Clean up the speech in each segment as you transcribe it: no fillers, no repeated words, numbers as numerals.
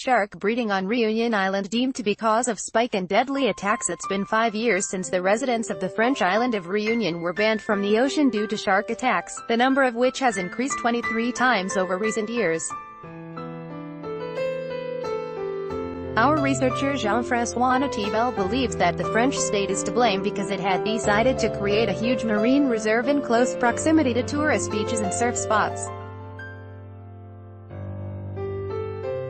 shark breeding on Reunion Island deemed to be cause of spike in deadly attacks. It's been 5 years since the residents of the French island of Reunion were banned from the ocean due to shark attacks, the number of which has increased 23 times over recent years. Our researcher Jean-François Mathew believes that the French state is to blame because it had decided to create a huge marine reserve in close proximity to tourist beaches and surf spots.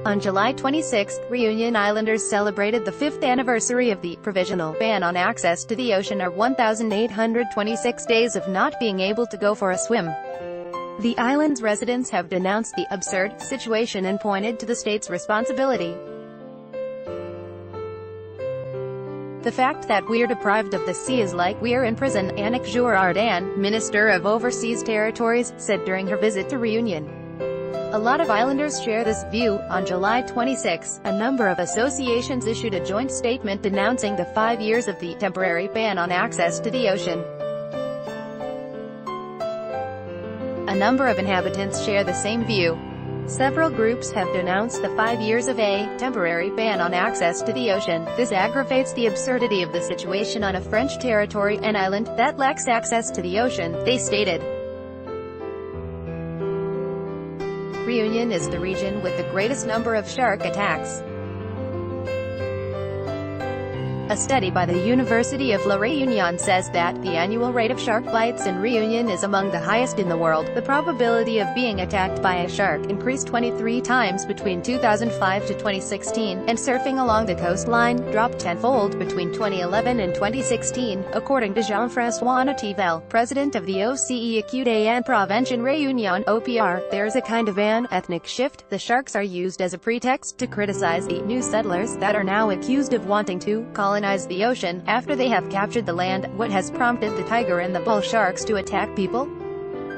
On July 26, Reunion Islanders celebrated the 5th anniversary of the provisional ban on access to the ocean, or 1,826 days of not being able to go for a swim. The island's residents have denounced the absurd situation and pointed to the state's responsibility. The fact that we're deprived of the sea is like we're in prison, Annick Girardin, Minister of Overseas Territories, said during her visit to Reunion. A lot of islanders share this view. On July 26, a number of associations issued a joint statement denouncing the 5 years of the temporary ban on access to the ocean. A number of inhabitants share the same view. Several groups have denounced the 5 years of a temporary ban on access to the ocean. This aggravates the absurdity of the situation on a French territory, an island that lacks access to the ocean, they stated. Reunion is the region with the greatest number of shark attacks. A study by the University of La Réunion says that the annual rate of shark bites in Reunion is among the highest in the world. The probability of being attacked by a shark increased 23 times between 2005 to 2016, and surfing along the coastline dropped tenfold between 2011 and 2016, according to Jean-François Mathew, president of the OCE Études et Prévention Réunion (OPR). There's a kind of an ethnic shift. The sharks are used as a pretext to criticize the new settlers that are now accused of wanting to colonize the ocean after they have captured the land. What has prompted the tiger and the bull sharks to attack people?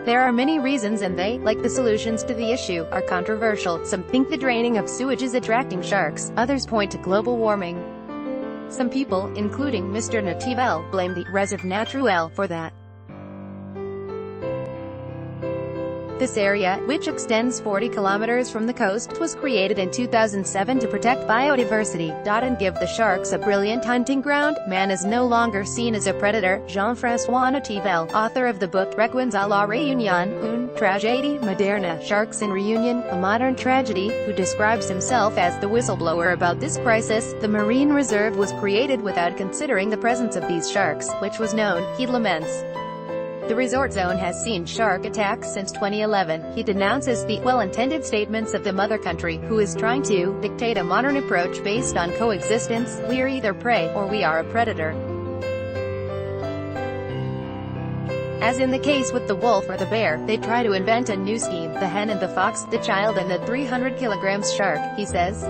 There are many reasons, and they, like the solutions to the issue, are controversial. Some think the draining of sewage is attracting sharks, others point to global warming. Some people, including Mr. Nativelle, blame the réserve naturelle for that. This area, which extends 40 kilometers from the coast, was created in 2007 to protect biodiversity, and give the sharks a brilliant hunting ground. Man is no longer seen as a predator. Jean-François Nativelle, author of the book Requins à la Réunion, une tragédie moderne, Sharks in Reunion, a modern tragedy, who describes himself as the whistleblower about this crisis. The marine reserve was created without considering the presence of these sharks, which was known, he laments. The resort zone has seen shark attacks since 2011. He denounces the well-intended statements of the mother country, who is trying to dictate a modern approach based on coexistence. We're either prey, or we are a predator. As in the case with the wolf or the bear, they try to invent a new scheme, the hen and the fox, the child and the 300 kilograms shark, he says.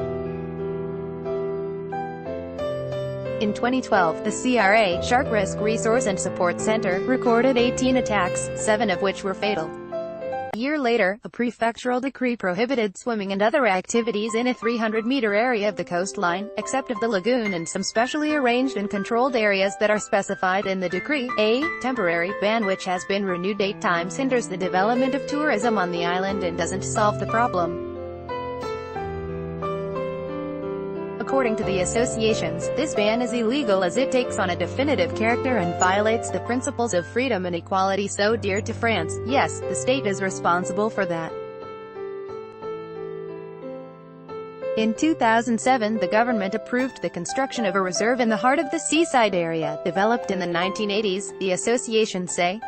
In 2012, the CRA, Shark Risk Resource and Support Center, recorded 18 attacks, 7 of which were fatal. A year later, a prefectural decree prohibited swimming and other activities in a 300-meter area of the coastline, except of the lagoon and some specially arranged and controlled areas that are specified in the decree. A temporary ban, which has been renewed 8 times, hinders the development of tourism on the island and doesn't solve the problem. According to the associations, this ban is illegal as it takes on a definitive character and violates the principles of freedom and equality so dear to France. Yes, the state is responsible for that. In 2007, the government approved the construction of a reserve in the heart of the seaside area, developed in the 1980s, the associations say.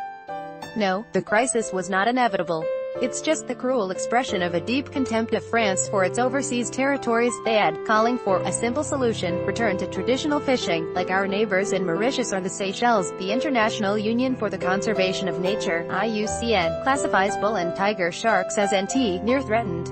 No, the crisis was not inevitable. It's just the cruel expression of a deep contempt of France for its overseas territories, they add, calling for a simple solution, return to traditional fishing, like our neighbors in Mauritius or the Seychelles. The International Union for the Conservation of Nature, IUCN, classifies bull and tiger sharks as NT, near threatened.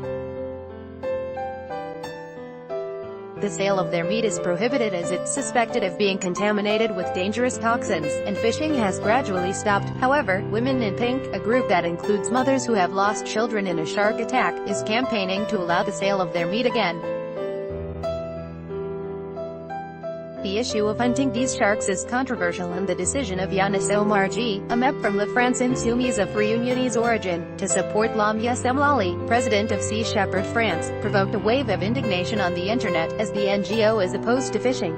The sale of their meat is prohibited as it's suspected of being contaminated with dangerous toxins, and fishing has gradually stopped. However, Women in Pink, a group that includes mothers who have lost children in a shark attack, is campaigning to allow the sale of their meat again. the issue of hunting these sharks is controversial, and the decision of Yanis Omarjee, a MEP from La France Insoumise of Réunionnese origin, to support Lamia Semlali, president of Sea Shepherd France, provoked a wave of indignation on the internet, as the NGO is opposed to fishing.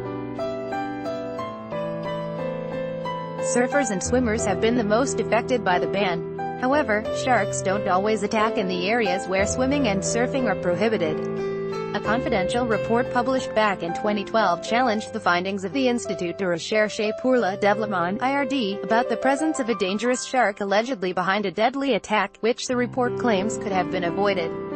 Surfers and swimmers have been the most affected by the ban. However, sharks don't always attack in the areas where swimming and surfing are prohibited. A confidential report published back in 2012 challenged the findings of the Institut de Recherche pour le Développement (IRD) about the presence of a dangerous shark allegedly behind a deadly attack, which the report claims could have been avoided.